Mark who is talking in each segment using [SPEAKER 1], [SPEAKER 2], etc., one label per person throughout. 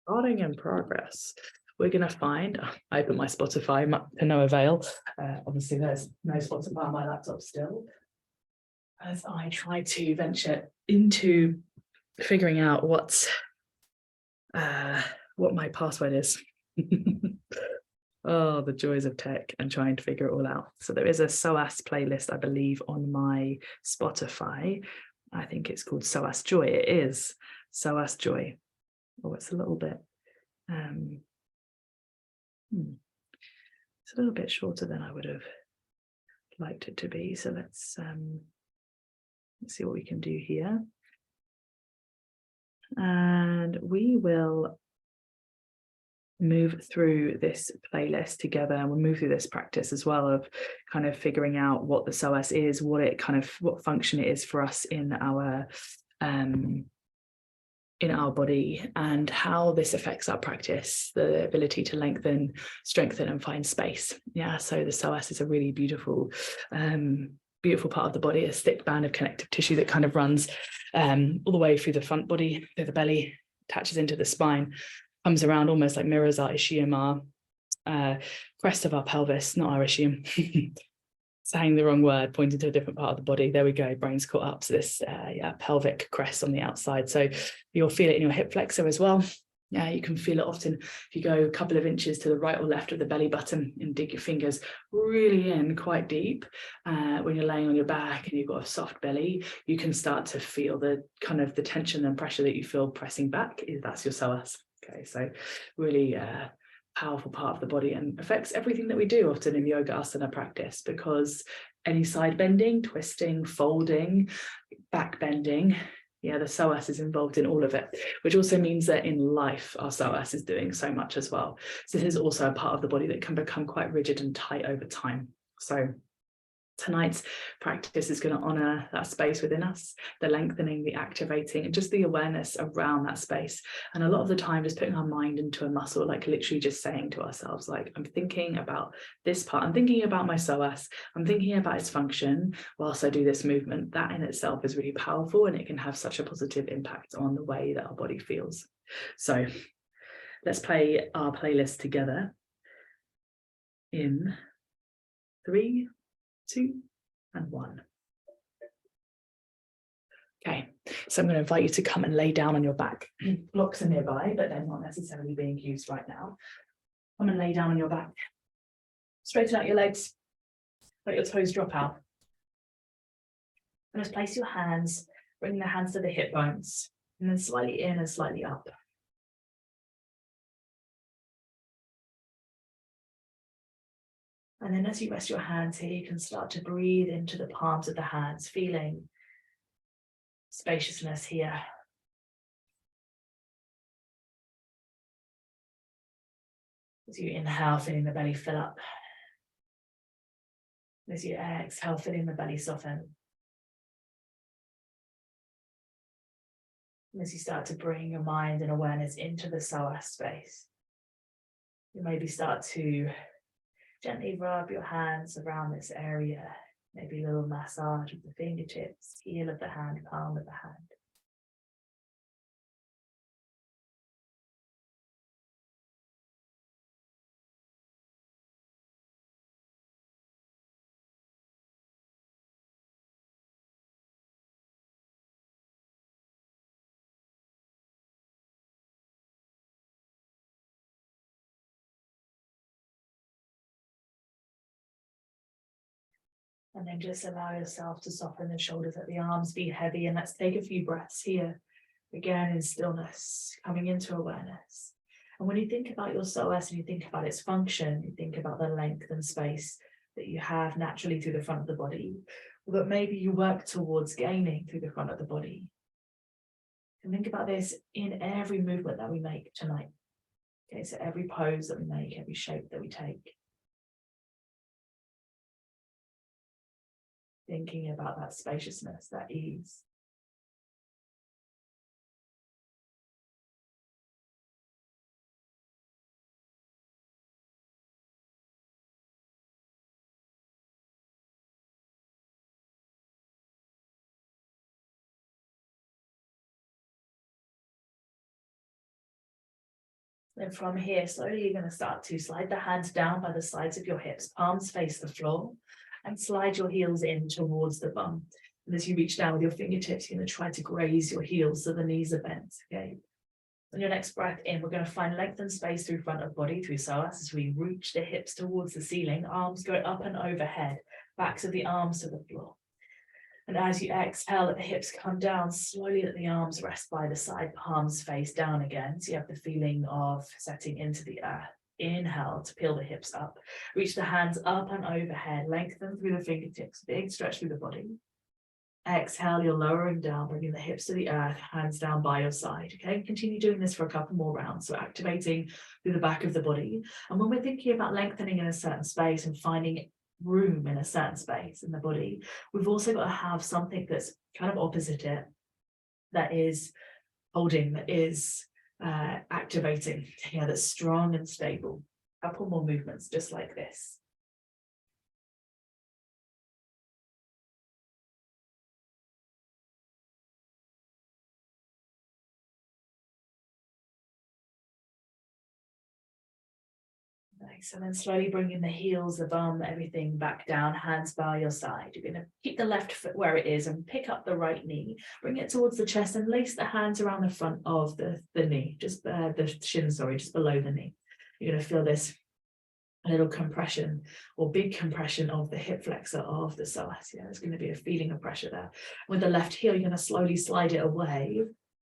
[SPEAKER 1] Starting in progress. We're going to find, I opened my Spotify to no avail. Obviously, there's no Spotify on my laptop still. As I try to venture into figuring out what my password is. Oh, the joys of tech and trying to figure it all out. So there is a Psoas playlist, I believe, on my Spotify. I think it's called Psoas Joy. It is Psoas Joy. Oh, it's a little bit it's a little bit shorter than I would have liked it to be. So let's see what we can do here. And we will move through this playlist together, and we'll move through this practice as well of kind of figuring out what the Psoas is, what function it is for us in our body, and how this affects our practice, the ability to lengthen, strengthen, and find space. Yeah, so the psoas is a really beautiful part of the body, a thick band of connective tissue that kind of runs all the way through the front body, through the belly, attaches into the spine, comes around almost like mirrors our ischium, our crest of our pelvis, not our ischium. Saying the wrong word, pointing to a different part of the body. There we go, brain's caught up. So this pelvic crest on the outside. So you'll feel it in your hip flexor as well. Yeah, you can feel it often if you go a couple of inches to the right or left of the belly button and dig your fingers really in quite deep. When you're laying on your back and you've got a soft belly, you can start to feel the kind of the tension and pressure that you feel pressing back. That's your psoas. Okay, so really powerful part of the body, and affects everything that we do often in yoga asana practice, because any side bending, twisting, folding, back bending, the psoas is involved in all of it, which also means that in life our psoas is doing so much as well. So this is also a part of the body that can become quite rigid and tight over time. So tonight's practice is going to honor that space within us, the lengthening, the activating, and just the awareness around that space. And a lot of the time, just putting our mind into a muscle, like literally just saying to ourselves, like, I'm thinking about this part, I'm thinking about my psoas, I'm thinking about its function whilst I do this movement. That in itself is really powerful, and it can have such a positive impact on the way that our body feels. So let's play our playlist together in 3, 2, and 1. Okay, so I'm going to invite you to come and lay down on your back. Blocks are nearby, but they're not necessarily being used right now. Come and lay down on your back. Straighten out your legs, let your toes drop out. And just place your hands, bring the hands to the hip bones, and then slightly in and slightly up. And then as you rest your hands here, you can start to breathe into the palms of the hands, feeling spaciousness here. As you inhale, feeling the belly fill up. As you exhale, feeling the belly soften. And as you start to bring your mind and awareness into the psoas space, you maybe start to gently rub your hands around this area, maybe a little massage with the fingertips, heel of the hand, palm of the hand. And then just allow yourself to soften the shoulders, let the arms be heavy, and let's take a few breaths here. Again, in stillness, coming into awareness. And when you think about your psoas and you think about its function, you think about the length and space that you have naturally through the front of the body, or that maybe you work towards gaining through the front of the body. And think about this in every movement that we make tonight. Okay, so every pose that we make, every shape that we take. Thinking about that spaciousness, that ease.
[SPEAKER 2] Then from here, slowly you're going to start to slide the hands down by the sides of your hips, palms face the floor, and slide your heels in towards the bum. And as you reach down with your fingertips, you're going to try to graze your heels so the knees are bent, okay? On your next breath in, we're going to find length and space through front of body, through psoas, as we reach the hips towards the ceiling, arms go up and overhead, backs of the arms to the floor. And as you exhale, let the hips come down, slowly let the arms rest by the side, palms face down again. So you have the feeling of setting into the earth. Inhale to peel the hips up. Reach the hands up and overhead, lengthen through the fingertips, big stretch through the body. Exhale, you're lowering down, bringing the hips to the earth, hands down by your side. Okay, continue doing this for a couple more rounds. So activating through the back of the body. And when we're thinking about lengthening in a certain space and finding room in a certain space in the body, we've also got to have something that's kind of opposite it, that is holding, that is activating, yeah, that's strong and stable. A couple more movements just like this. Nice. And then slowly bringing the heels, the bum, everything back down, hands by your side. You're going to keep the left foot where it is and pick up the right knee, bring it towards the chest and lace the hands around the front of the knee, just the shin, sorry, just below the knee. You're going to feel this little compression or big compression of the hip flexor of the psoas. Yeah, there's going to be a feeling of pressure there. With the left heel, you're going to slowly slide it away,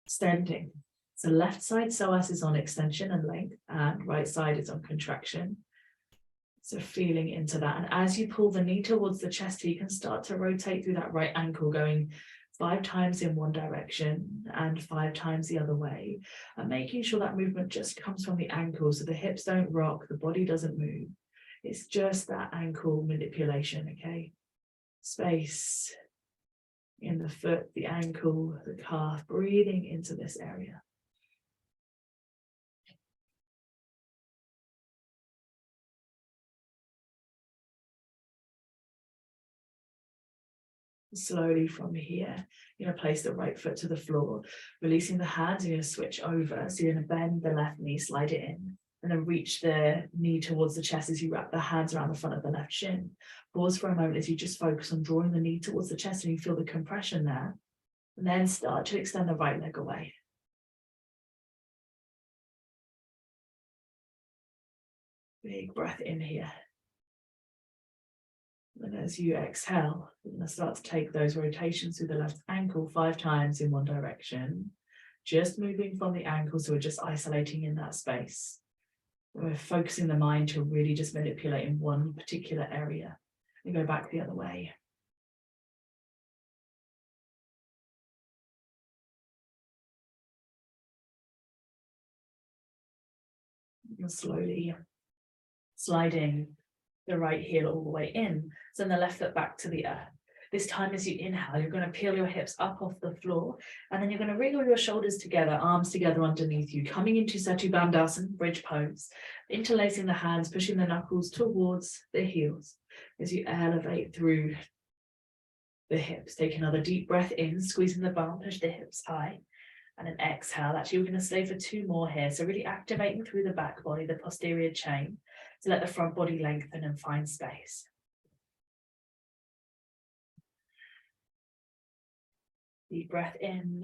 [SPEAKER 2] extending. So left side psoas is on extension and length, and right side is on contraction. So feeling into that. And as you pull the knee towards the chest, you can start to rotate through that right ankle, going 5 times in one direction and 5 times the other way. And making sure that movement just comes from the ankle, so the hips don't rock, the body doesn't move. It's just that ankle manipulation, okay? Space in the foot, the ankle, the calf, breathing into this area. Slowly from here, you're going to place the right foot to the floor, releasing the hands, you're going to switch over. So you're going to bend the left knee, slide it in, and then reach the knee towards the chest as you wrap the hands around the front of the left shin. Pause for a moment as you just focus on drawing the knee towards the chest and you feel the compression there. And then start to extend the right leg away. Big breath in here. And as you exhale, you're going to start to take those rotations through the left ankle 5 times in one direction. Just moving from the ankle, so we're just isolating in that space. We're focusing the mind to really just manipulate in one particular area. And go back the other way. And slowly sliding the right heel all the way in, send the left foot back to the earth. This time as you inhale, you're going to peel your hips up off the floor, and then you're going to wriggle your shoulders together, arms together underneath you, coming into Setu Bandhasan, bridge pose, interlacing the hands, pushing the knuckles towards the heels as you elevate through the hips. Take another deep breath in, squeezing the bum, push the hips high, and an exhale. Actually, we're going to stay for 2 more here, so really activating through the back body, the posterior chain, to let the front body lengthen and find space. Deep breath in.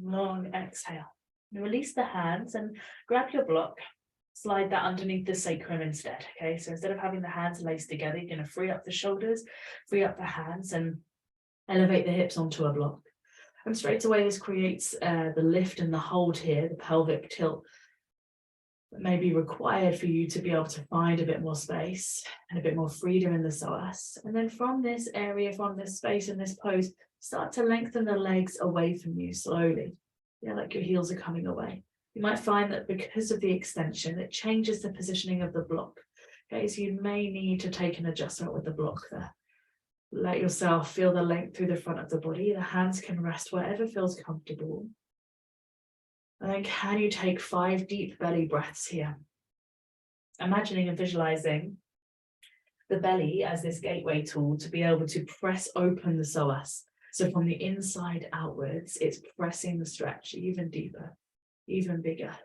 [SPEAKER 2] Long exhale. And release the hands and grab your block. Slide that underneath the sacrum instead. Okay, so instead of having the hands laced together, you're going to free up the shoulders, free up the hands, and elevate the hips onto a block. And straight away, this creates the lift and the hold here, the pelvic tilt, that may be required for you to be able to find a bit more space and a bit more freedom in the psoas. And then from this area, from this space in this pose, start to lengthen the legs away from you slowly. Yeah, like your heels are coming away. You might find that because of the extension, it changes the positioning of the block. Okay, so you may need to take an adjustment with the block there. Let yourself feel the length through the front of the body. The hands can rest wherever feels comfortable. And then can you take 5 deep belly breaths here? Imagining and visualizing the belly as this gateway tool to be able to press open the psoas. So from the inside outwards, it's pressing the stretch even deeper, even bigger.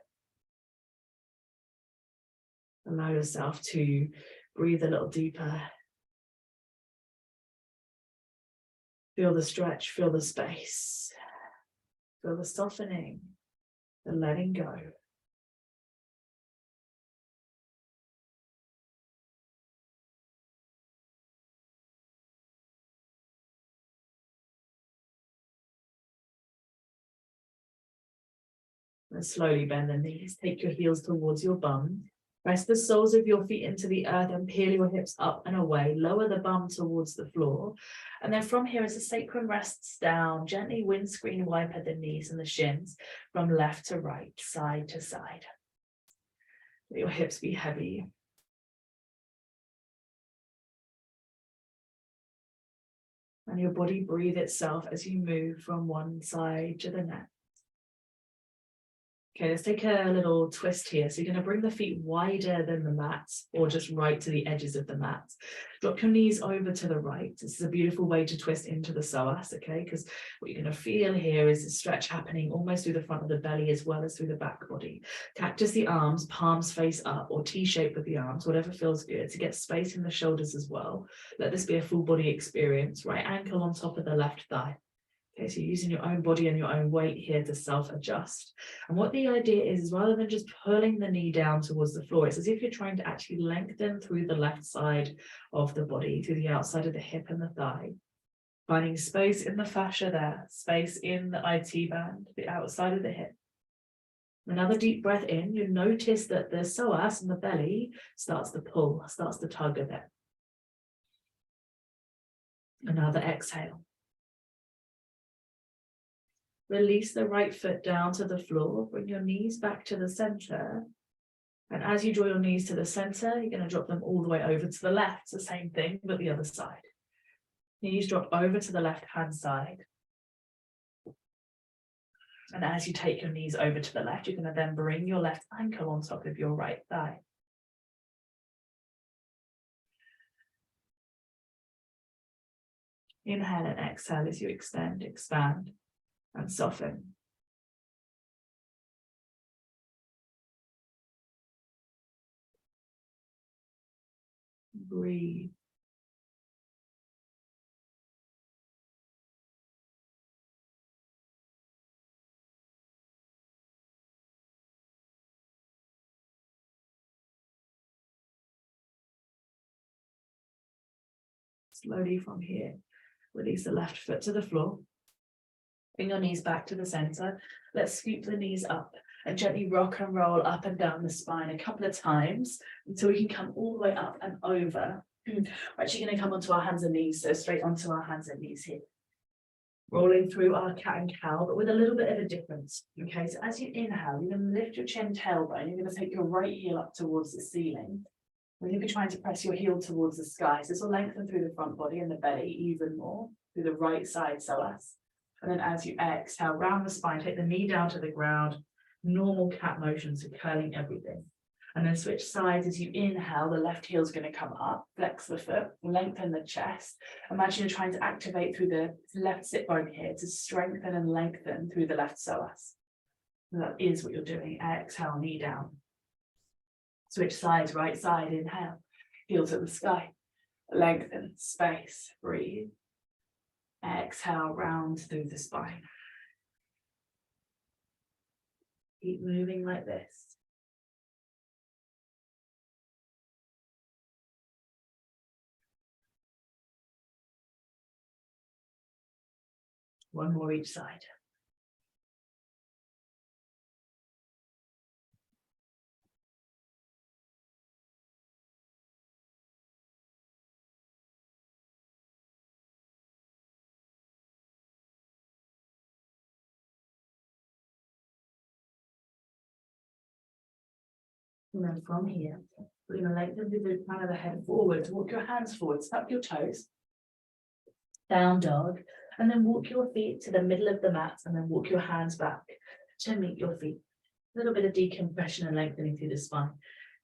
[SPEAKER 2] Allow yourself to breathe a little deeper. Feel the stretch, feel the space, feel the softening, the letting go. And slowly bend the knees. Take your heels towards your bum. Press the soles of your feet into the earth and peel your hips up and away. Lower the bum towards the floor. And then from here, as the sacrum rests down, gently windscreen wiper the knees and the shins from left to right, side to side. Let your hips be heavy. And your body breathe itself as you move from one side to the next. Okay, let's take a little twist here. So you're going to bring the feet wider than the mat, or just right to the edges of the mat. Drop your knees over to the right. This is a beautiful way to twist into the psoas, okay? Because what you're going to feel here is a stretch happening almost through the front of the belly as well as through the back body. Cactus the arms, palms face up, or T-shape with the arms, whatever feels good, to get space in the shoulders as well. Let this be a full body experience. Right ankle on top of the left thigh. Okay, so you're using your own body and your own weight here to self-adjust. And what the idea is rather than just pulling the knee down towards the floor, it's as if you're trying to actually lengthen through the left side of the body, through the outside of the hip and the thigh. Finding space in the fascia there, space in the IT band, the outside of the hip. Another deep breath in, you notice that the psoas in the belly starts to pull, starts to tug a bit. Another exhale. Release the right foot down to the floor, bring your knees back to the center. And as you draw your knees to the center, you're going to drop them all the way over to the left. It's the same thing, but the other side. Knees drop over to the left-hand side. And as you take your knees over to the left, you're going to then bring your left ankle on top of your right thigh. Inhale and exhale as you extend, expand, and soften. Breathe. Slowly from here, release the left foot to the floor. Bring your knees back to the center. Let's scoop the knees up and gently rock and roll up and down the spine a couple of times until we can come all the way up and over. We're actually going to come onto our hands and knees, so straight onto our hands and knees here. Rolling through our cat and cow, but with a little bit of a difference. Okay, so as you inhale, you're going to lift your chin tailbone. You're going to take your right heel up towards the ceiling. You'll be trying to press your heel towards the sky. So this will lengthen through the front body and the belly even more, through the right side psoas. And then as you exhale, round the spine, take the knee down to the ground, normal cat motion, so curling everything. And then switch sides as you inhale, the left heel is going to come up, flex the foot, lengthen the chest. Imagine you're trying to activate through the left sit bone here to strengthen and lengthen through the left psoas. And that is what you're doing. Exhale, knee down. Switch sides, right side, inhale, heel to the sky. Lengthen, space, breathe. Exhale, round through the spine. Keep moving like this. One more each side. And then from here, we're going to lengthen the crown of the head forward. Walk your hands forward, snap your toes. Down dog. And then walk your feet to the middle of the mat and then walk your hands back to meet your feet. A little bit of decompression and lengthening through the spine.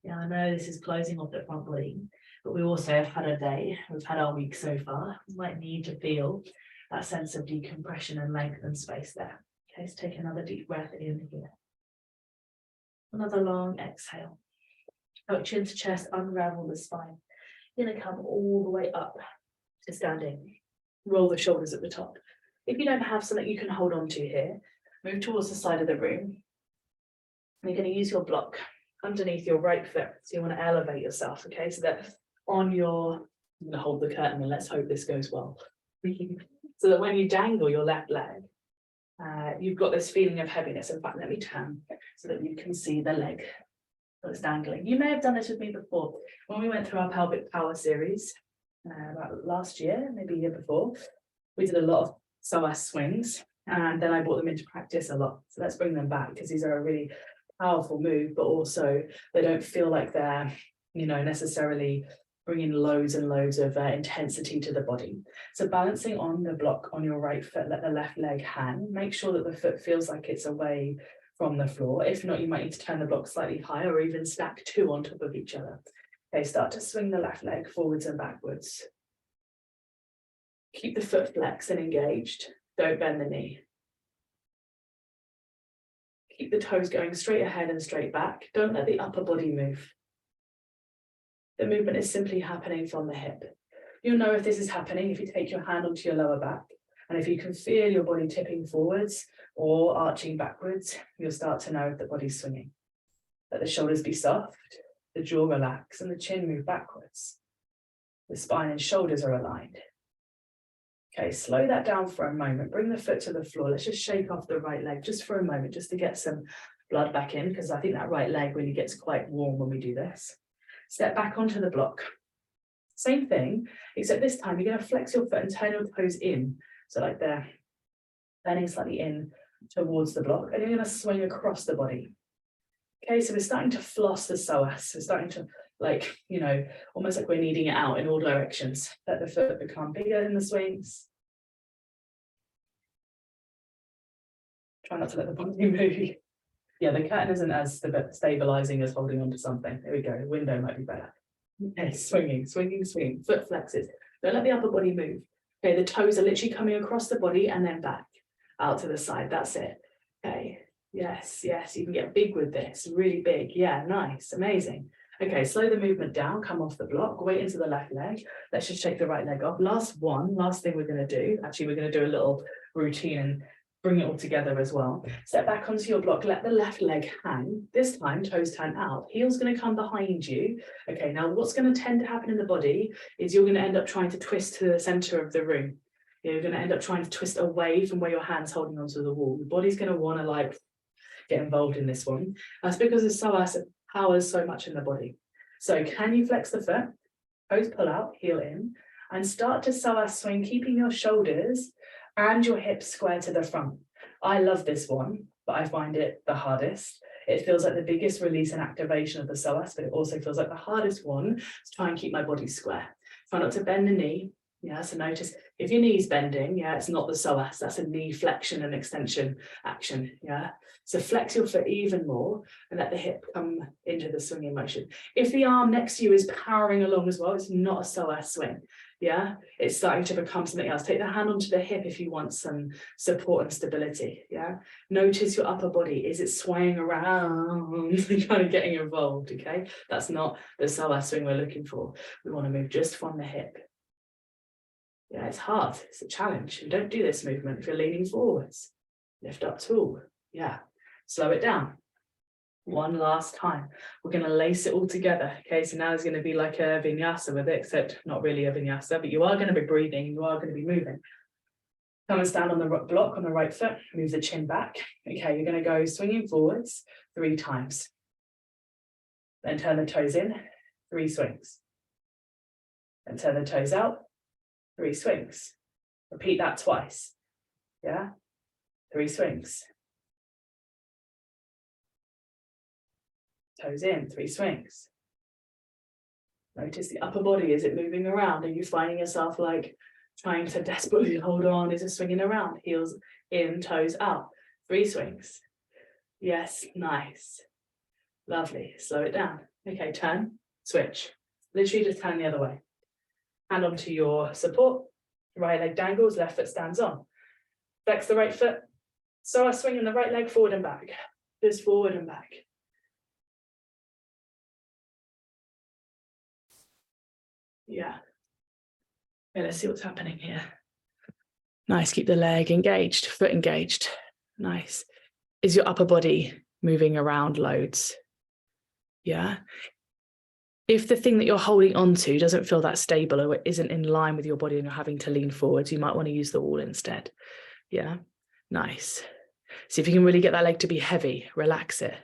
[SPEAKER 2] Yeah, I know this is closing off the front body, but we also have had a day. We've had our week so far. We might need to feel that sense of decompression and length and space there. Okay, let's take another deep breath in here. Another long exhale. Out chin to chest, unravel the spine. You're going to come all the way up to standing. Roll the shoulders at the top. If you don't have something you can hold on to here, move towards the side of the room. You're going to use your block underneath your right foot. So you want to elevate yourself, okay? So that on your, I'm going to hold the curtain and let's hope this goes well. So that when you dangle your left leg, you've got this feeling of heaviness. In fact, let me turn so that you can see the leg that's dangling. You may have done this with me before. When we went through our pelvic power series, about last year, maybe a year before, we did a lot of psoas swings, and then I brought them into practice a lot. So let's bring them back, because these are a really powerful move, but also they don't feel like they're, necessarily bringing loads and loads of intensity to the body. So balancing on the block on your right foot, let the left leg hang. Make sure that the foot feels like it's away from the floor. If not, you might need to turn the block slightly higher or even stack two on top of each other. Okay, start to swing the left leg forwards and backwards. Keep the foot flexed and engaged. Don't bend the knee. Keep the toes going straight ahead and straight back. Don't let the upper body move. The movement is simply happening from the hip. You'll know if this is happening if you take your hand onto your lower back, and if you can feel your body tipping forwards or arching backwards, you'll start to know if the body's swinging. Let the shoulders be soft, the jaw relax, and the chin move backwards. The spine and shoulders are aligned. Okay, slow that down for a moment. Bring the foot to the floor. Let's just shake off the right leg just for a moment, just to get some blood back in, because I think that right leg really gets quite warm when we do this. Step back onto the block. Same thing, except this time you're going to flex your foot and turn your toes in. So like they're turning slightly in towards the block, and you're going to swing across the body. Okay, so we're starting to floss the psoas. We're starting to, almost like we're kneading it out in all directions. Let the foot become bigger in the swings. Try not to let the body move. Yeah, the curtain isn't as stabilizing as holding onto something. There we go. The window might be better. Okay, swinging. Foot flexes. Don't let the upper body move. Okay, the toes are literally coming across the body and then back out to the side. That's it. Okay. Yes. You can get big with this. Really big. Yeah, nice. Amazing. Okay, slow the movement down. Come off the block. Wait into the left leg. Let's just shake the right leg off. Last thing we're going to do. Actually, we're going to do a little routine and bring it all together as well. Step back onto your block, let the left leg hang. This time, toes turn out. Heel's going to come behind you. Okay, now what's going to tend to happen in the body is you're going to end up trying to twist to the center of the room. You're going to end up trying to twist away from where your hand's holding onto the wall. The body's going to want to get involved in this one. That's because the psoas powers so much in the body. So can you flex the foot? Toes pull out, heel in, and start to psoas swing, keeping your shoulders and your hips square to the front. I love this one, but I find it the hardest. It feels like the biggest release and activation of the psoas, but it also feels like the hardest one to try and keep my body square. Try not to bend the knee. Yeah, so notice if your knee's bending, it's not the psoas, that's a knee flexion and extension action. Yeah, so flex your foot even more and let the hip come into the swinging motion. If the arm next to you is powering along as well, it's not a psoas swing. Yeah, it's starting to become something else. Take the hand onto the hip if you want some support and stability. Yeah, notice your upper body. Is it swaying around and kind of getting involved? Okay, that's not the psoas swing we're looking for. We want to move just from the hip. Yeah, it's hard. It's a challenge. You don't do this movement if you're leaning forwards. Lift up tall. Yeah, slow it down. One last time. We're going to lace it all together. Okay, so now there's going to be like a vinyasa with it, except not really a vinyasa, but you are going to be breathing, you are going to be moving. Come and stand on the block on the right foot, move the chin back. Okay, you're going to go swinging forwards 3 times. Then turn the toes in, 3 swings. Then turn the toes out, 3 swings. Repeat that twice. Yeah, 3 swings. Toes in, 3 swings. Notice the upper body. Is it moving around? Are you finding yourself trying to desperately hold on? Is it swinging around? Heels in, toes out. 3 swings. Yes, nice. Lovely. Slow it down. Okay, turn, switch. Literally just turn the other way. Hand onto your support.
[SPEAKER 1] Right leg dangles, left foot stands on. Flex the right foot. Psoas swinging the right leg forward and back. Just forward and back. Yeah. Okay, let's see what's happening here. Nice, keep the leg engaged, foot engaged. Nice. Is your upper body moving around loads? Yeah. If the thing that you're holding onto doesn't feel that stable or it isn't in line with your body and you're having to lean forwards, you might want to use the wall instead. Yeah. Nice. See if you can really get that leg to be heavy. Relax it.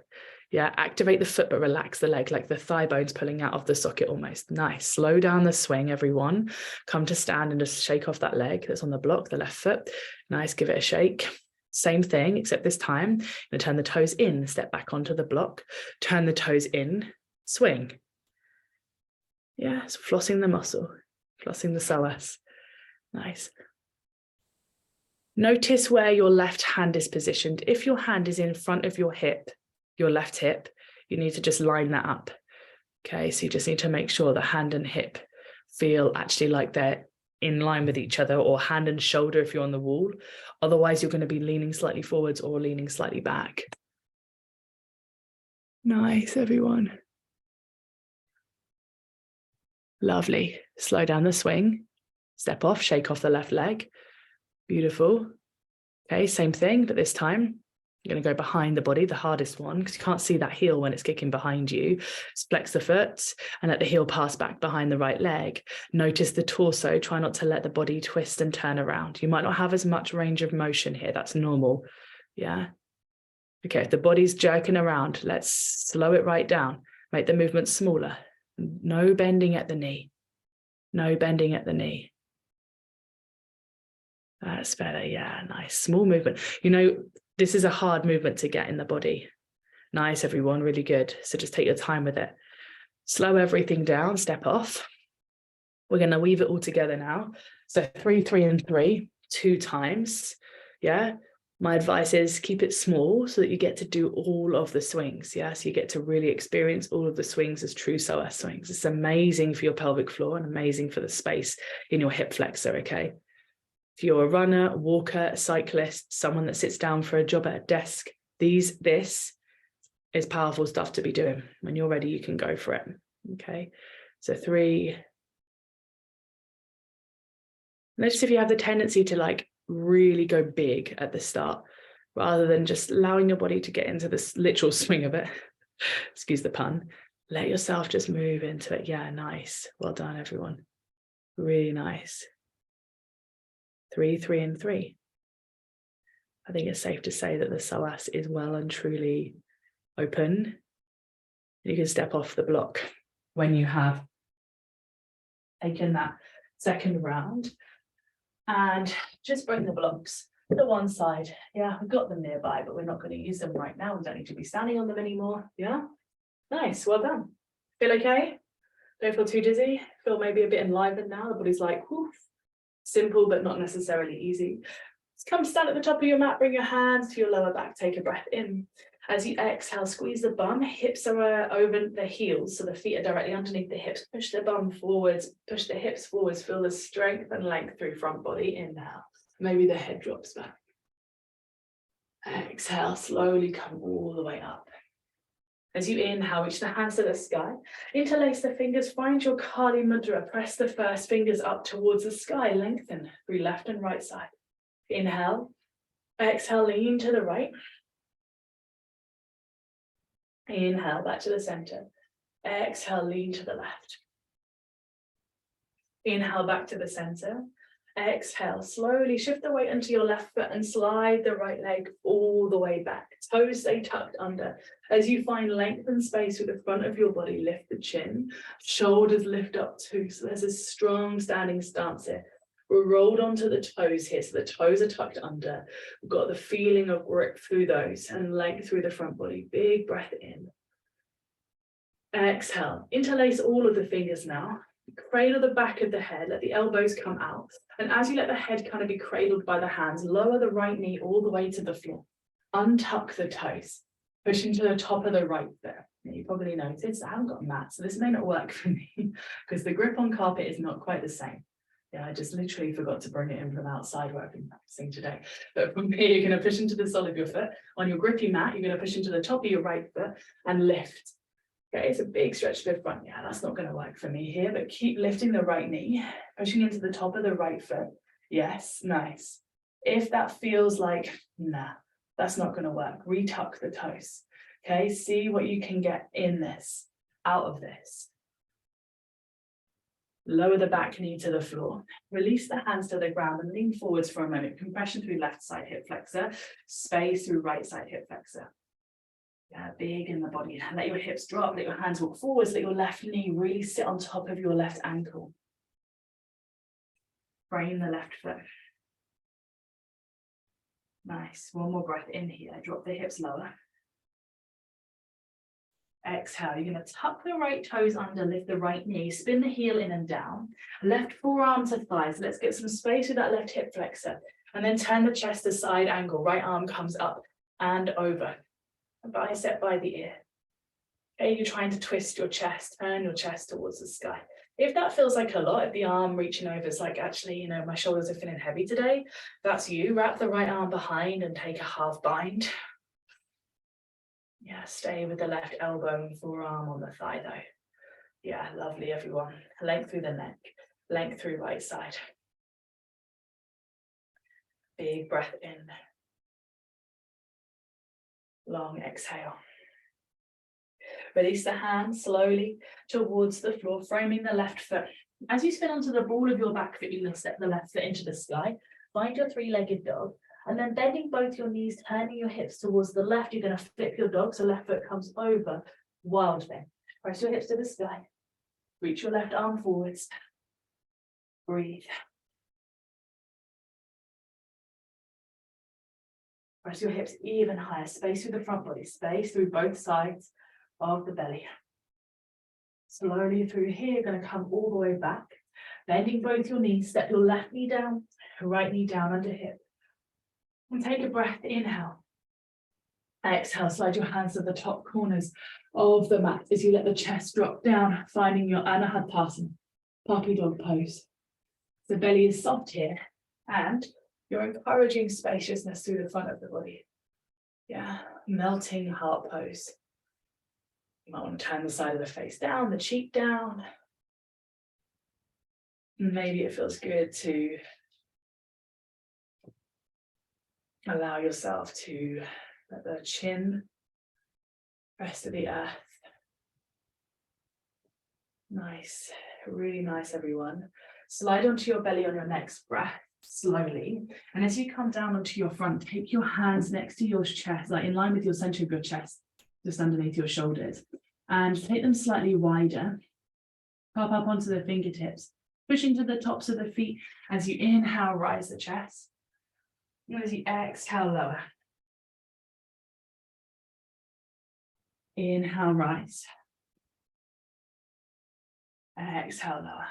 [SPEAKER 1] Yeah, activate the foot, but relax the leg, like the thigh bones pulling out of the socket almost. Nice. Slow down the swing, everyone. Come to stand and just shake off that leg that's on the block, the left foot. Nice, give it a shake. Same thing, except this time, you're going to turn the toes in, step back onto the block, turn the toes in, swing. Yeah, so flossing the muscle, flossing the psoas. Nice. Notice where your left hand is positioned. If your hand is in front of your hip, your left hip, you need to just line that up. Okay, so you just need to make sure the hand and hip feel actually like they're in line with each other, or hand and shoulder if you're on the wall. Otherwise, you're going to be leaning slightly forwards or leaning slightly back. Nice, everyone. Lovely. Slow down the swing. Step off, shake off the left leg. Beautiful. Okay, same thing, but this time you're going to go behind the body, the hardest one, because you can't see that heel when it's kicking behind you. Just flex the foot and let the heel pass back behind the right leg. Notice the torso. Try not to let the body twist and turn around. You might not have as much range of motion here. That's normal. Yeah. Okay, if the body's jerking around, let's slow it right down. Make the movement smaller. No bending at the knee. No bending at the knee. That's better. Yeah, nice. Small movement. You know, this is a hard movement to get in the body. Nice, everyone. Really good. So just take your time with it. Slow everything down. Step off. We're going to weave it all together now. So 3, 3, and 3, 2 times. Yeah. My advice is keep it small so that you get to do all of the swings. Yeah. So you get to really experience all of the swings as true psoas swings. It's amazing for your pelvic floor and amazing for the space in your hip flexor. Okay. If you're a runner, walker, a cyclist, someone that sits down for a job at a desk, this is powerful stuff to be doing. When you're ready, you can go for it. Okay. So 3. Notice if you have the tendency to like really go big at the start, rather than just allowing your body to get into this literal swing of it. Excuse the pun. Let yourself just move into it. Yeah, nice. Well done, everyone. Really nice. 3, 3, and 3. I think it's safe to say that the psoas is well and truly open. You can step off the block when you have taken that second round and just bring the blocks to one side. Yeah, we've got them nearby, but we're not going to use them right now. We don't need to be standing on them anymore. Yeah, nice. Well done. Feel okay? Don't feel too dizzy? Feel maybe a bit enlivened now? The body's like, whoof. Simple, but not necessarily easy. Just come stand at the top of your mat, bring your hands to your lower back, take a breath in. As you exhale, squeeze the bum, hips are over the heels, so the feet are directly underneath the hips. Push the bum forwards, push the hips forwards, feel the strength and length through front body. Inhale, maybe the head drops back. Exhale, slowly come all the way up. As you inhale, reach the hands to the sky, interlace the fingers, find your Kali Mudra, press the first fingers up towards the sky, lengthen through left and right side. Inhale, exhale, lean to the right. Inhale, back to the center. Exhale, lean to the left. Inhale, back to the center. Exhale, slowly shift the weight onto your left foot and slide the right leg all the way back. Toes stay tucked under. As you find length and space with the front of your body, lift the chin. Shoulders lift up too. So there's a strong standing stance here. We're rolled onto the toes here, so the toes are tucked under. We've got the feeling of grip through those and length through the front body. Big breath in. Exhale. Interlace all of the fingers now. Cradle the back of the head, let the elbows come out. And as you let the head kind of be cradled by the hands, lower the right knee all the way to the floor. Untuck the toes, push into the top of the right foot. You probably noticed I haven't got a mat, so this may not work for me because the grip on carpet is not quite the same. Yeah, I just literally forgot to bring it in from outside where I've been practicing today. But from here, you're going to push into the sole of your foot. On your grippy mat, you're going to push into the top of your right foot and lift. Okay, it's a big stretch to the front. Yeah, that's not going to work for me here, but keep lifting the right knee, pushing into the top of the right foot. Yes, nice. If that feels like, nah, that's not going to work, retuck the toes. Okay, see what you can get in this, out of this. Lower the back knee to the floor. Release the hands to the ground and lean forwards for a moment. Compression through left side hip flexor, space through right side hip flexor. Yeah, big in the body. Let your hips drop, let your hands walk forwards, let your left knee really sit on top of your left ankle. Frame the left foot. Nice. One more breath in here. Drop the hips lower. Exhale, you're going to tuck the right toes under, lift the right knee, spin the heel in and down, left forearm to thighs. Let's get some space with that left hip flexor, and then turn the chest to side angle. Right arm comes up and over, bicep by the ear. Okay, you're trying to twist your chest, turn your chest towards the sky. If that feels like a lot, if the arm reaching over is like, actually, you know, my shoulders are feeling heavy today, that's you. Wrap the right arm behind and take a half bind. Yeah, stay with the left elbow and forearm on the thigh though. Yeah, lovely everyone. Length through the neck, length through right side. Big breath in. Long exhale. Release the hands slowly towards the floor, framing the left foot. As you spin onto the ball of your back foot, you're going to step the left foot into the sky. Find your three-legged dog. And then bending both your knees, turning your hips towards the left, you're going to flip your dog so left foot comes over. Wild thing. Press your hips to the sky. Reach your left arm forwards. Breathe. Press your hips even higher. Space through the front body. Space through both sides of the belly. Slowly through here, you're going to come all the way back. Bending both your knees. Step your left knee down, right knee down under hip. And take a breath, inhale. Exhale, slide your hands to the top corners of the mat as you let the chest drop down, finding your Anahatasana, puppy dog pose. The belly is soft here, and you're encouraging spaciousness through the front of the body. Yeah, melting heart pose. You might want to turn the side of the face down, the cheek down. Maybe it feels good to allow yourself to let the chin press to the earth. Nice, really nice, everyone. Slide onto your belly on your next breath, slowly. And as you come down onto your front, take your hands next to your chest, like in line with your center of your chest, just underneath your shoulders. And take them slightly wider. Pop up onto the fingertips, pushing to the tops of the feet. As you inhale, rise the chest. And as you exhale, lower. Inhale, rise. Exhale, lower.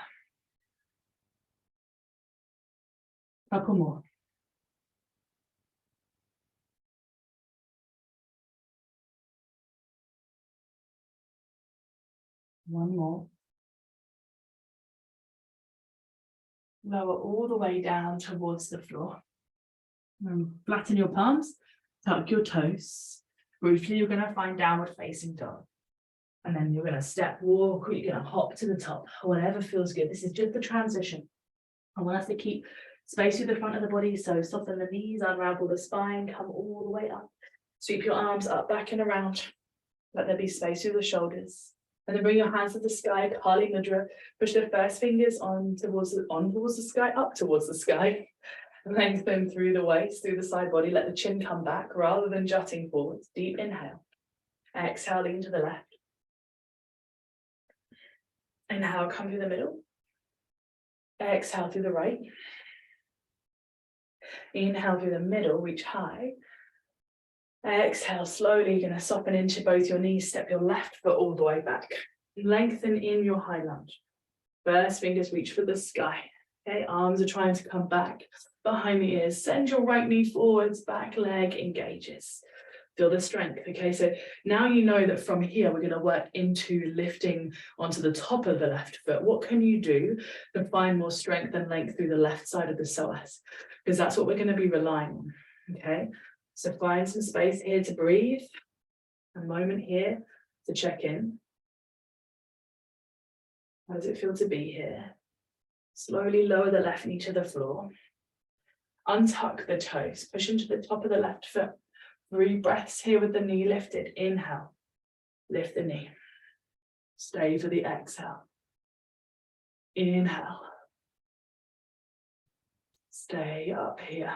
[SPEAKER 1] Couple more. One more. Lower all the way down towards the floor. And flatten your palms, tuck your toes. Briefly, you're going to find downward facing dog. And then you're going to step, walk, or you're going to hop to the top, whatever feels good. This is just the transition. I want us to keep space through the front of the body, so soften the knees, unravel the spine, come all the way up. Sweep your arms up, back and around. Let there be space through the shoulders. And then bring your hands to the sky, Kali Mudra. Push the first fingers on towards the sky, up towards the sky. Lengthen through the waist, through the side body. Let the chin come back rather than jutting forwards. Deep inhale. Exhale, lean to the left. Inhale, come through the middle. Exhale through the right. Inhale through the middle, reach high. Exhale, slowly, you're going to soften into both your knees, step your left foot all the way back. Lengthen in your high lunge. First fingers reach for the sky. Okay, arms are trying to come back behind the ears. Send your right knee forwards, back leg engages. Feel the strength. Okay, so now you know that from here we're going to work into lifting onto the top of the left foot. What can you do to find more strength and length through the left side of the psoas? Because that's what we're going to be relying on. Okay, so find some space here to breathe. A moment here to check in. How does it feel to be here? Slowly lower the left knee to the floor. Untuck the toes. Push into the top of the left foot. 3 breaths here with the knee lifted. Inhale. Lift the knee. Stay for the exhale. Inhale. Stay up here.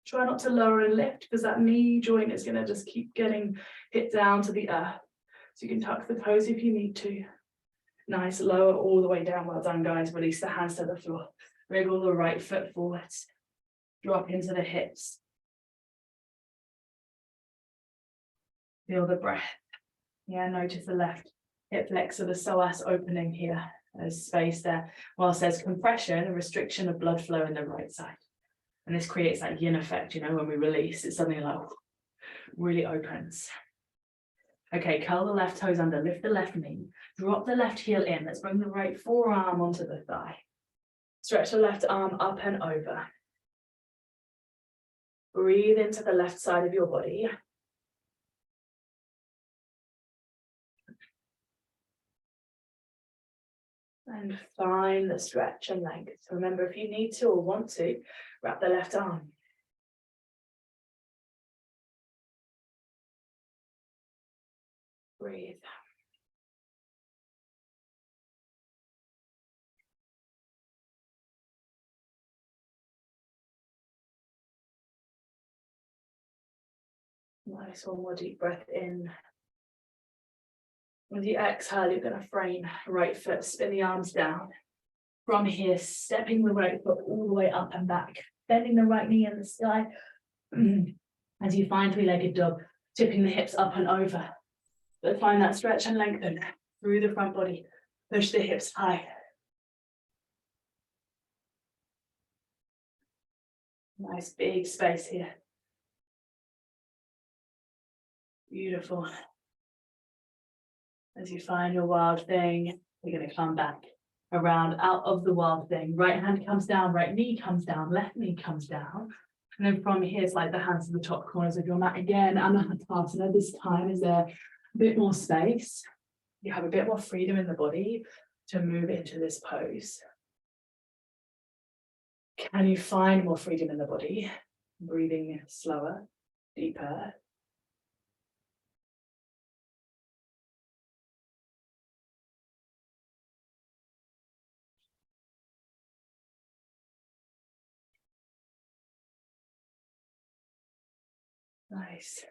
[SPEAKER 1] Try not to lower and lift because that knee joint is going to just keep getting hit down to the earth. So you can tuck the toes if you need to. Nice, lower all the way down. Well done, guys. Release the hands to the floor. Wriggle the right foot forwards. Drop into the hips. Feel the breath. Yeah, notice the left hip flexor, the psoas opening here. There's space there. Whilst there's compression, a restriction of blood flow in the right side. And this creates that yin effect, you know, when we release, it's suddenly like, really opens. Okay, curl the left toes under, lift the left knee, drop the left heel in. Let's bring the right forearm onto the thigh. Stretch the left arm up and over. Breathe into the left side of your body. And find the stretch and length. So remember, if you need to or want to, wrap the left arm. Breathe. Nice, one more deep breath in. With your exhale, you're going to frame right foot, spin the arms down. From here, stepping the right foot all the way up and back, bending the right knee in the sky. As you find 3-legged dog, tipping the hips up and over. But find that stretch and lengthen through the front body. Push the hips high. Nice big space here. Beautiful. As you find your wild thing, you're going to come back around out of the wild thing. Right hand comes down, right knee comes down, left knee comes down. And then from here, slide the hands to the top corners of your mat again. Anahatasana. This time is there a bit more space. You have a bit more freedom in the body to move into this pose. Can you find more freedom in the body? Breathing slower, deeper. Nice.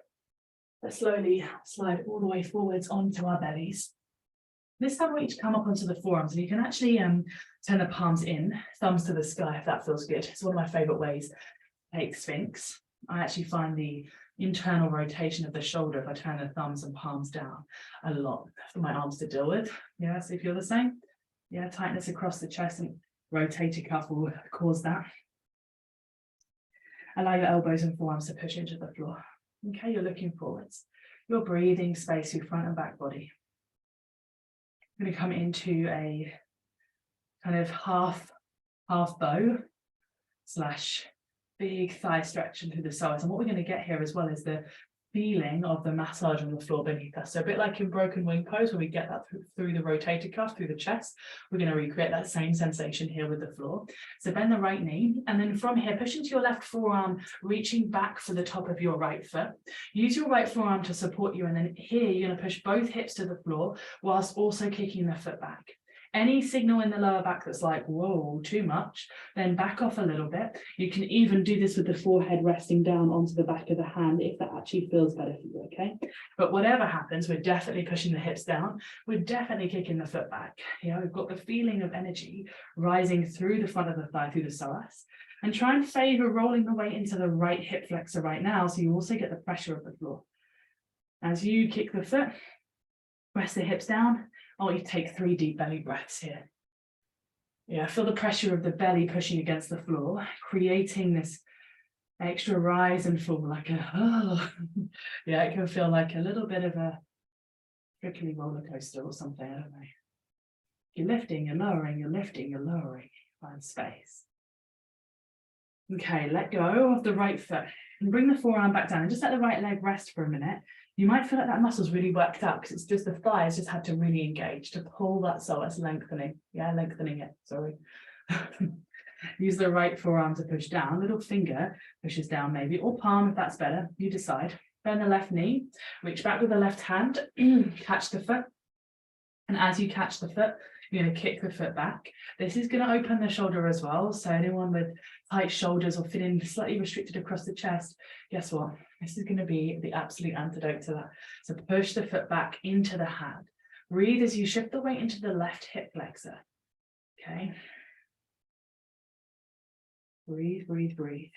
[SPEAKER 1] Let's slowly slide all the way forwards onto our bellies. This time we each come up onto the forearms, and you can actually turn the palms in, thumbs to the sky if that feels good. It's one of my favorite ways to take Sphinx. I actually find the internal rotation of the shoulder if I turn the thumbs and palms down a lot for my arms to deal with. Yeah, so if you're the same, yeah, tightness across the chest and rotator cuff will cause that. Allow your elbows and forearms to push into the floor. Okay, you're looking forwards. You're breathing space through front and back body. You're going to come into a kind of half bow / big thigh stretch through the psoas. And what we're going to get here as well is the feeling of the massage on the floor beneath us. So a bit like in broken wing pose, where we get that through the rotator cuff, through the chest, we're going to recreate that same sensation here with the floor. So bend the right knee, and then from here, push into your left forearm, reaching back for the top of your right foot. Use your right forearm to support you, and then here you're going to push both hips to the floor whilst also kicking the foot back. Any signal in the lower back that's like, whoa, too much, then back off a little bit. You can even do this with the forehead resting down onto the back of the hand if that actually feels better for you, okay? But whatever happens, we're definitely pushing the hips down. We're definitely kicking the foot back. Yeah, we've got the feeling of energy rising through the front of the thigh, through the psoas. And try and favor rolling the weight into the right hip flexor right now, so you also get the pressure of the floor. As you kick the foot, press the hips down. I want you to take 3 deep belly breaths here. Yeah, feel the pressure of the belly pushing against the floor, creating this Extra rise and fall, like a, oh, yeah, it can feel like a little bit of a trickly roller coaster or something, I don't know. You're lifting, you're lowering, you're lifting, you're lowering, find space. Okay, let go of the right foot and bring the forearm back down and just let the right leg rest for a minute. You might feel like that muscle's really worked out because it's just the thighs just had to really engage to pull that psoas, lengthening. Yeah, lengthening it, sorry. Use the right forearm to push down, little finger pushes down maybe, or palm if that's better, you decide. Bend the left knee, reach back with the left hand, catch the foot. And as you catch the foot, you're going to kick the foot back. This is going to open the shoulder as well. So anyone with tight shoulders or feeling slightly restricted across the chest, guess what? This is going to be the absolute antidote to that. So push the foot back into the hand. Breathe as you shift the weight into the left hip flexor. Okay. Breathe, breathe, breathe.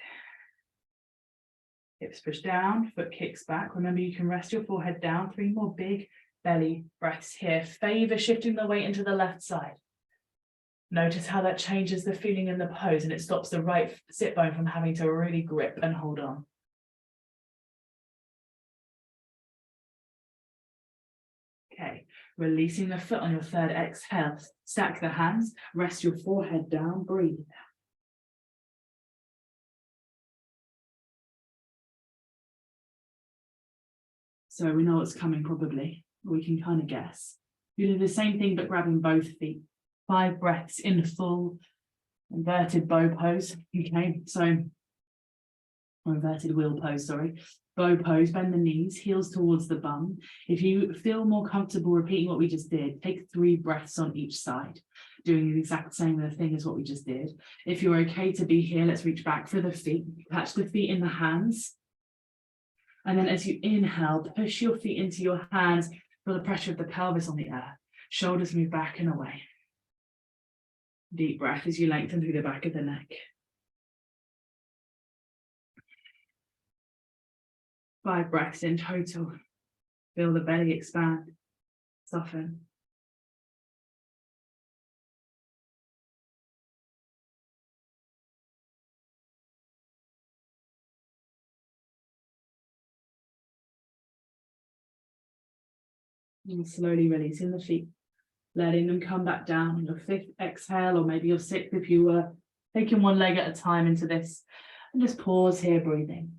[SPEAKER 1] Hips push down, foot kicks back. Remember, you can rest your forehead down. 3 more big belly breaths here. Favor shifting the weight into the left side. Notice how that changes the feeling in the pose and it stops the right sit bone from having to really grip and hold on. Okay, releasing the foot on your third exhale. Stack the hands, rest your forehead down, breathe. So we know what's coming probably. We can kind of guess. You do the same thing but grabbing both feet. 5 breaths in full inverted bow pose. Okay, so or inverted wheel pose, sorry. Bow pose, bend the knees, heels towards the bum. If you feel more comfortable repeating what we just did, take 3 breaths on each side, doing the exact same thing as what we just did. If you're okay to be here, let's reach back for the feet. Catch the feet in the hands. And then as you inhale, push your feet into your hands, feel the pressure of the pelvis on the earth. Shoulders move back and away. Deep breath as you lengthen through the back of the neck. 5 breaths in total. Feel the belly expand, soften. And slowly releasing the feet, letting them come back down on your 5th exhale, or maybe your 6th if you were taking one leg at a time into this. And just pause here, breathing.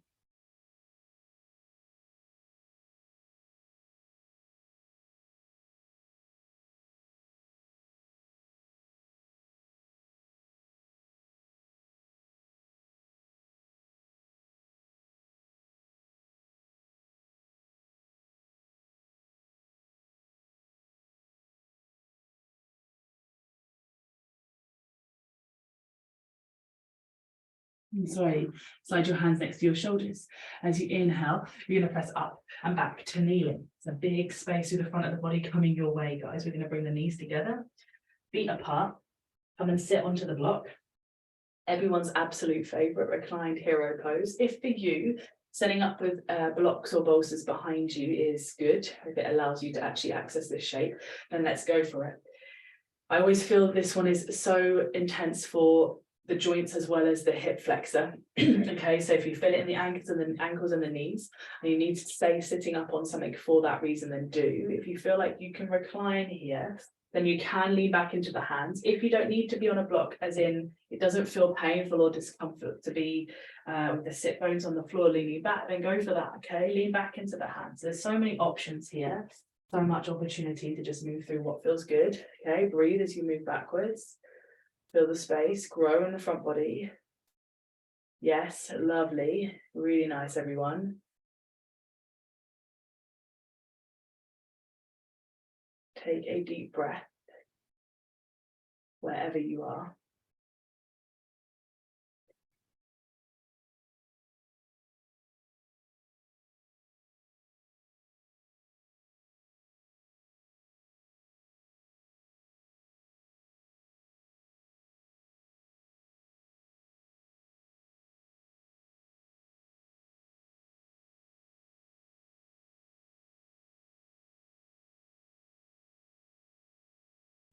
[SPEAKER 1] Sorry, slide your hands next to your shoulders. As you inhale, you're going to press up and back to kneeling. It's a big space through the front of the body coming your way, guys. We're going to bring the knees together, feet apart, come and sit onto the block. Everyone's absolute favorite reclined hero pose. If for you, setting up with blocks or bolsters behind you is good, if it allows you to actually access this shape, then let's go for it. I always feel this one is so intense for the joints as well as the hip flexor. Okay, so if you feel it in the ankles and the knees, and you need to stay sitting up on something for that reason, then do. If you feel like you can recline here, then you can lean back into the hands. If you don't need to be on a block, as in it doesn't feel painful or discomfort to be with the sit bones on the floor leaning back, then go for that, okay? Lean back into the hands. There's so many options here. So much opportunity to just move through what feels good. Okay, breathe as you move backwards. Feel the space, grow in the front body. Yes, lovely. Really nice, everyone. Take a deep breath wherever you are.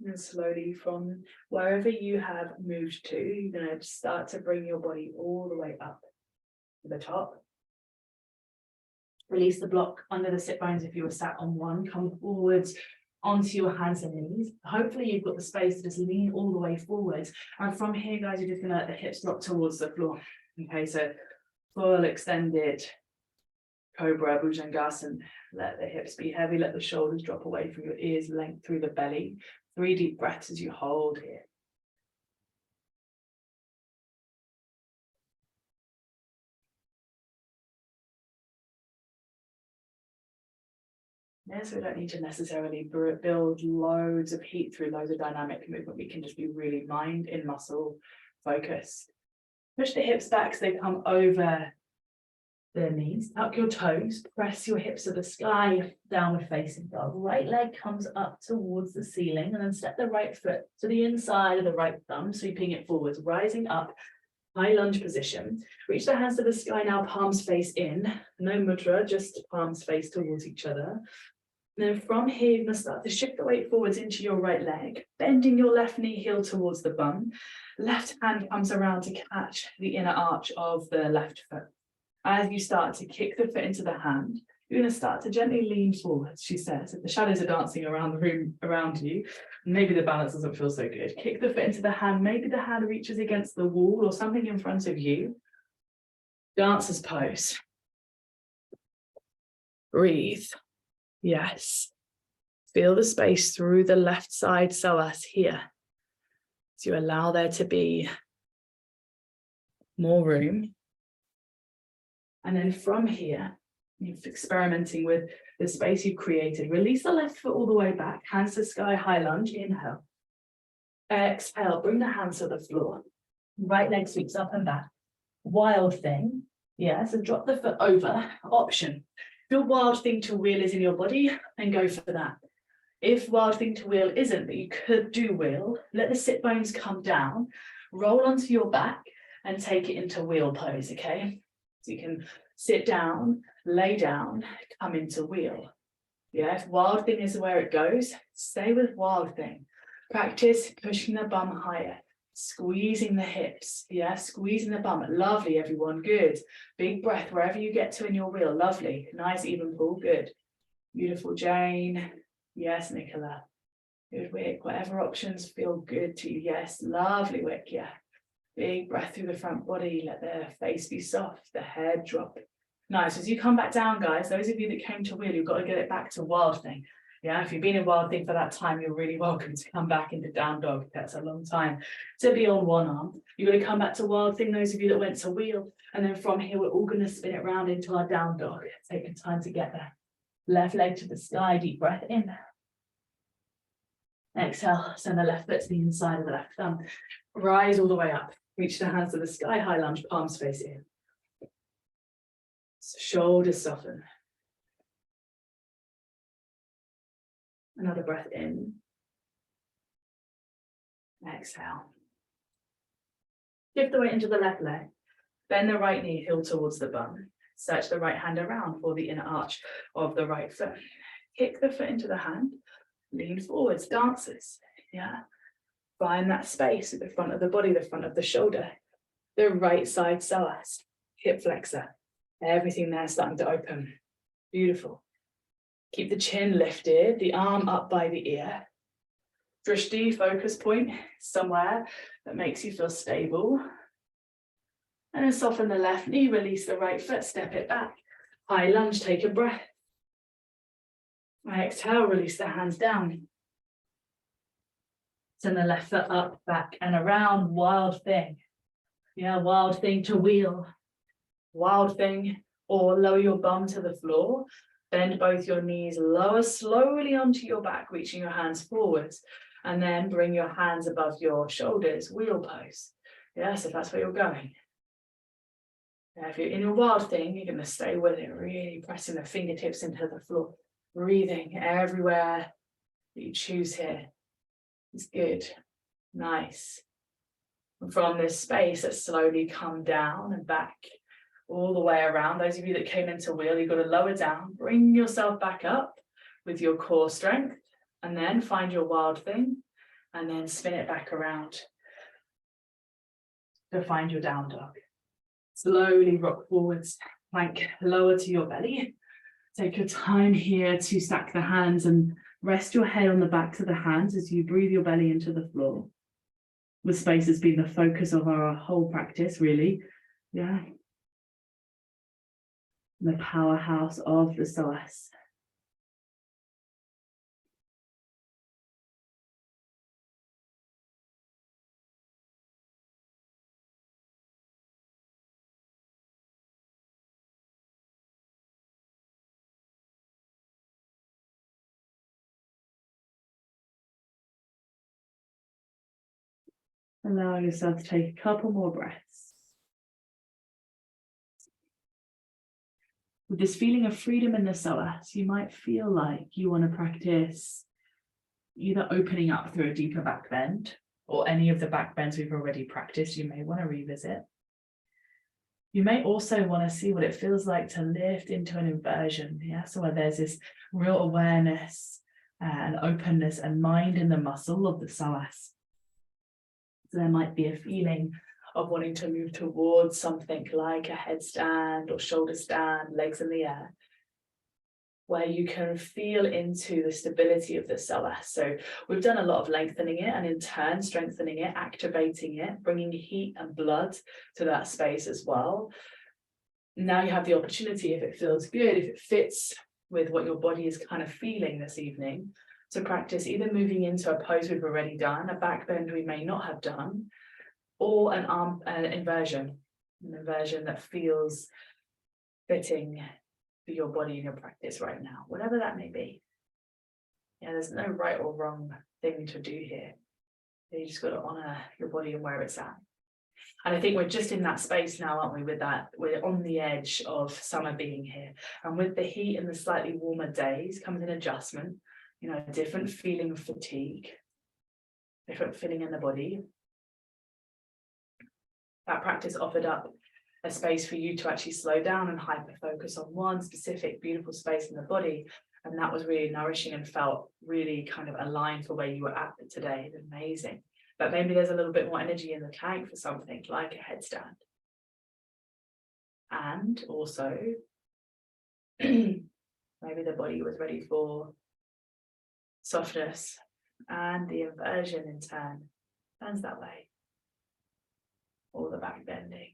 [SPEAKER 1] And slowly from wherever you have moved to, you're going to start to bring your body all the way up.
[SPEAKER 2] to the top. Release the block under the sit bones if you were sat on one. Come forwards onto your hands and knees. Hopefully you've got the space to just lean all the way forwards. And from here, guys, you're just going to let the hips drop towards the floor. Okay, so full extended Cobra, Bhujangasana. Let the hips be heavy. Let the shoulders drop away from your ears, length through the belly. 3 deep breaths as you hold here. Yeah, so we don't need to necessarily build loads of heat through loads of dynamic movement. We can just be really mind in muscle focus. Push the hips back so they come over the knees. Tuck your toes, press your hips to the sky, downward facing dog. Right leg comes up towards the ceiling, and then step the right foot to the inside of the right thumb, sweeping it forwards, rising up, high lunge position. Reach the hands to the sky now, palms face in. No mudra, just palms face towards each other. And then from here, you're going to start to shift the weight forwards into your right leg, bending your left knee heel towards the bum. Left hand comes around to catch the inner arch of the left foot. As you start to kick the foot into the hand, you're going to start to gently lean forward, she says. If the shadows are dancing around the room around you, maybe the balance doesn't feel so good. Kick the foot into the hand. Maybe the hand reaches against the wall or something in front of you. Dancer's pose. Breathe. Yes. Feel the space through the left side psoas here. So you allow there to be more room. And then from here, you're experimenting with the space you've created. Release the left foot all the way back. Hands to sky, high lunge. Inhale. Exhale. Bring the hands to the floor. Right leg sweeps up and back. Wild thing. Yes, and drop the foot over. Option. If your wild thing to wheel is in your body, then go for that. If wild thing to wheel isn't, but you could do wheel, let the sit bones come down, roll onto your back and take it into wheel pose, okay? So you can sit down, lay down, come into wheel. Yeah, if wild thing is where it goes, stay with wild thing. Practice pushing the bum higher, squeezing the hips, yeah, squeezing the bum. Lovely, everyone, good. Big breath wherever you get to in your wheel, lovely. Nice even pull, good. Beautiful, Jane. Yes, Nicola. Good, Wick. Whatever options feel good to you. Yes, lovely, Wick, yeah. Big breath through the front body. Let the face be soft, the head drop. Nice. As you come back down, guys, those of you that came to wheel, you've got to get it back to wild thing. Yeah, if you've been in wild thing for that time, you're really welcome to come back into down dog. That's a long time to be on one arm. You're going to come back to wild thing, those of you that went to wheel. And then from here, we're all going to spin it round into our down dog. Take your time to get there. Left leg to the sky, deep breath in. Exhale, send the left foot to the inside of the left thumb. Rise all the way up. Reach the hands to the sky, high lunge, palms face in. So shoulders soften. Another breath in. Exhale. Shift the weight into the left leg. Bend the right knee, heel towards the bum. Search the right hand around for the inner arch of the right foot. Kick the foot into the hand. Lean forwards, dancers. Yeah. Find that space at the front of the body, the front of the shoulder. The right side psoas. Hip flexor. Everything there starting to open. Beautiful. Keep the chin lifted, the arm up by the ear. Drishti, focus point, somewhere that makes you feel stable. And then soften the left knee, release the right foot, step it back. High lunge, take a breath. Exhale, release the hands down. Send the left foot up, back and around, wild thing. Yeah, wild thing to wheel. Wild thing, or lower your bum to the floor. Bend both your knees, lower slowly onto your back, reaching your hands forwards. And then bring your hands above your shoulders, wheel pose. Yes, if that's where you're going. Now, if you're in your wild thing, you're going to stay with it, really pressing the fingertips into the floor. Breathing everywhere that you choose here. It's good. Nice. And from this space, let's slowly come down and back all the way around. Those of you that came into wheel, you've got to lower down, bring yourself back up with your core strength, and then find your wild thing, and then spin it back around to find your down dog. Slowly rock forwards, plank lower to your belly. Take your time here to stack the hands and rest your head on the backs of the hands as you breathe your belly into the floor. The space has been the focus of our whole practice, really. Yeah. The powerhouse of the psoas. Allow yourself to take a couple more breaths. With this feeling of freedom in the psoas, you might feel like you want to practice either opening up through a deeper back bend, or any of the back bends we've already practiced, you may want to revisit. You may also want to see what it feels like to lift into an inversion. Yeah, so where there's this real awareness and openness and mind in the muscle of the psoas. So there might be a feeling of wanting to move towards something like a headstand or shoulder stand, legs in the air, where you can feel into the stability of the psoas. So we've done a lot of lengthening it and in turn strengthening it, activating it, bringing heat and blood to that space as well. Now you have the opportunity, if it feels good, if it fits with what your body is kind of feeling this evening, to practice either moving into a pose we've already done, a back bend we may not have done, or an inversion that feels fitting for your body and your practice right now, whatever that may be. Yeah, there's no right or wrong thing to do here. You just got to honor your body and where it's at. And I think we're just in that space now, aren't we, with that? We're on the edge of summer being here. And with the heat and the slightly warmer days comes an adjustment, you know, a different feeling of fatigue, different feeling in the body. That practice offered up a space for you to actually slow down and hyper focus on one specific beautiful space in the body. And that was really nourishing and felt really kind of aligned for where you were at today. Amazing. But maybe there's a little bit more energy in the tank for something like a headstand. And also, maybe the body was ready for softness, and the inversion in turn turns that way. All the back bending.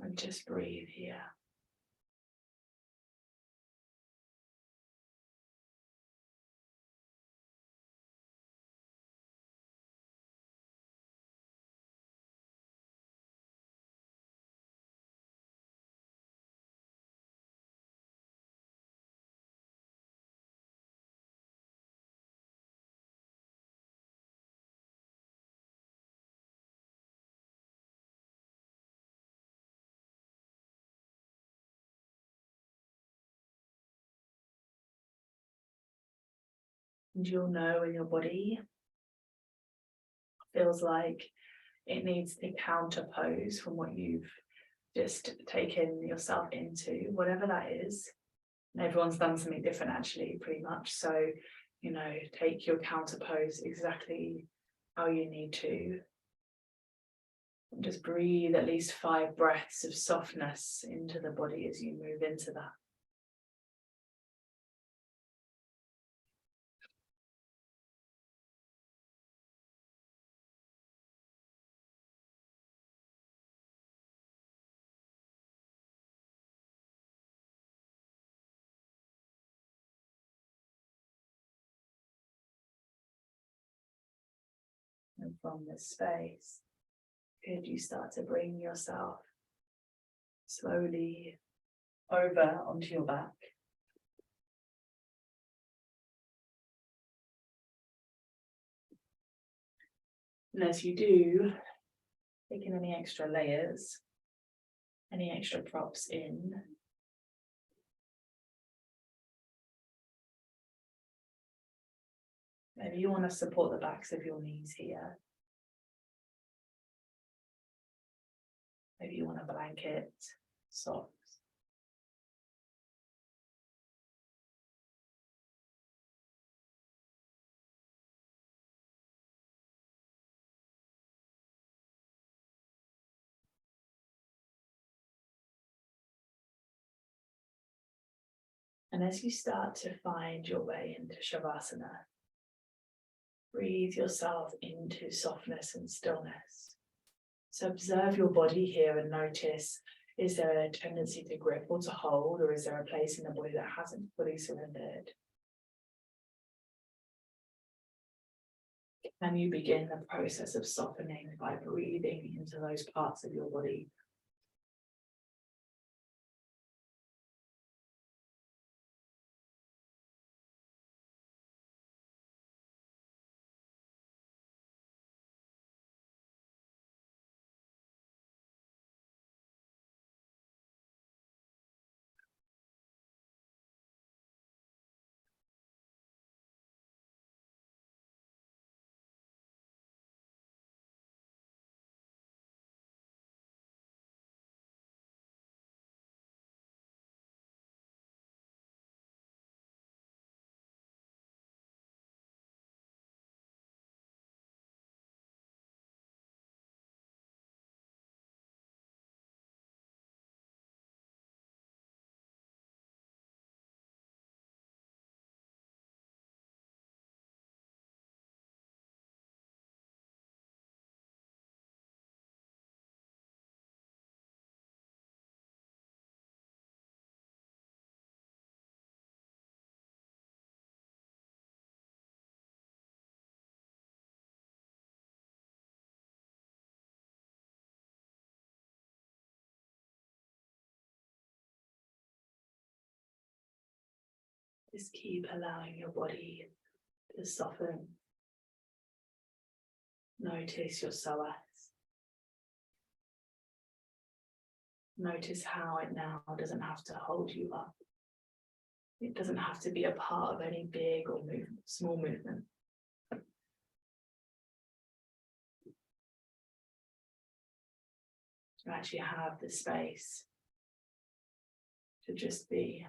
[SPEAKER 2] And just breathe here. And you'll know when your body feels like it needs a counter pose from what you've just taken yourself into, whatever that is. And everyone's done something different actually, pretty much. So, you know, take your counter pose exactly how you need to. And just breathe at least 5 breaths of softness into the body as you move into that. And from this space, could you start to bring yourself slowly over onto your back? And as you do, taking any extra layers, any extra props in. Maybe you want to support the backs of your knees here. Maybe you want a blanket, socks.
[SPEAKER 1] And as you start to find your way into Shavasana, breathe yourself into softness and stillness. So observe your body here and notice, is there a tendency to grip or to hold, or is there a place in the body that hasn't fully surrendered? Can you begin the process of softening by breathing into those parts of your body? Just keep allowing your body to soften. Notice your psoas. Notice how it now doesn't have to hold you up. It doesn't have to be a part of any big or small movement. You actually have the space to just be.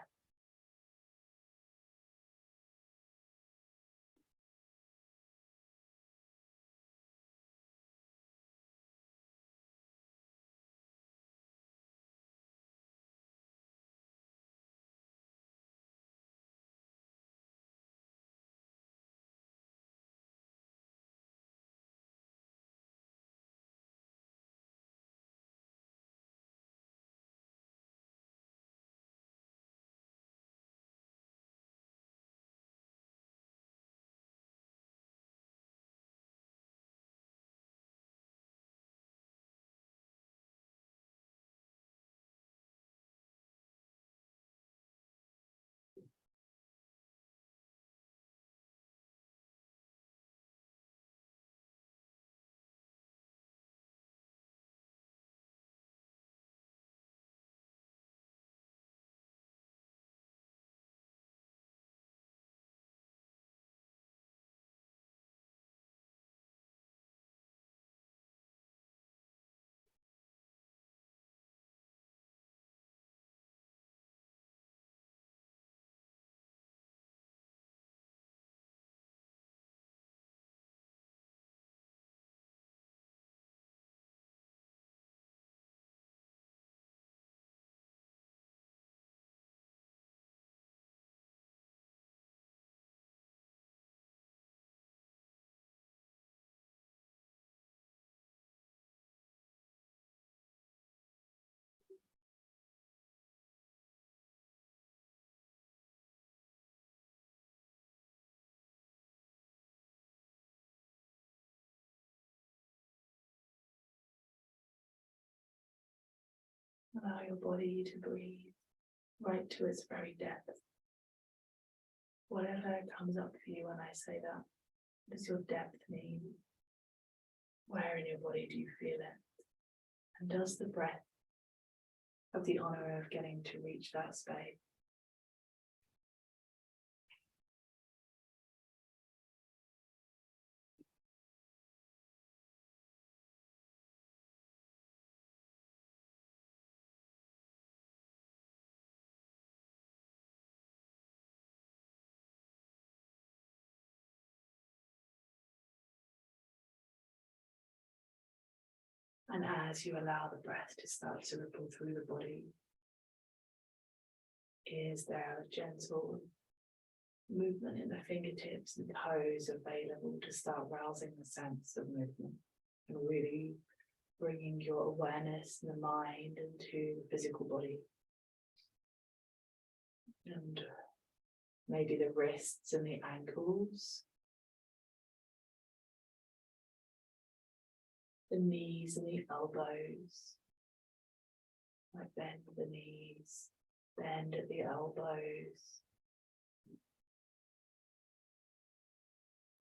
[SPEAKER 1] Allow your body to breathe right to its very depth. Whatever comes up for you when I say that, what does your depth mean? Where in your body do you feel it? And does the breath have the honor of getting to reach that space? And as you allow the breath to start to ripple through the body,
[SPEAKER 2] Is there a gentle movement in the fingertips and toes available to start rousing the sense of movement and really bringing your awareness and the mind into the physical body? And maybe the wrists and the ankles, the knees and the elbows. Like bend the knees, bend at the elbows,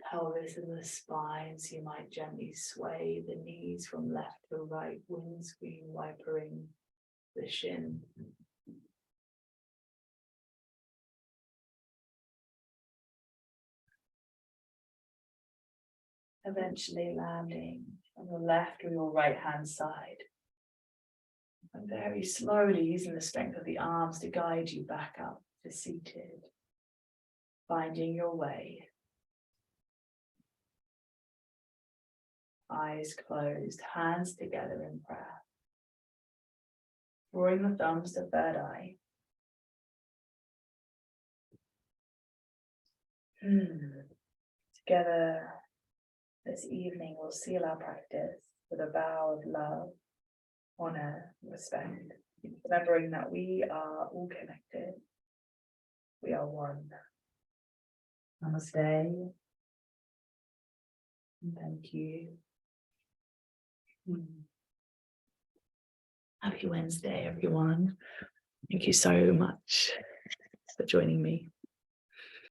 [SPEAKER 2] pelvis and the spine, so you might gently sway the knees from left to right, windscreen wipering the shin. Eventually landing on your left or your right hand side. And very slowly using the strength of the arms to guide you back up to seated. Finding your way. Eyes closed, hands together in prayer. Drawing the thumbs to third eye. Together this evening we'll seal our practice with a vow of love, honor, respect, remembering that we are all connected. We are one. Namaste. And thank you. Happy Wednesday, everyone. Thank you so much for joining me.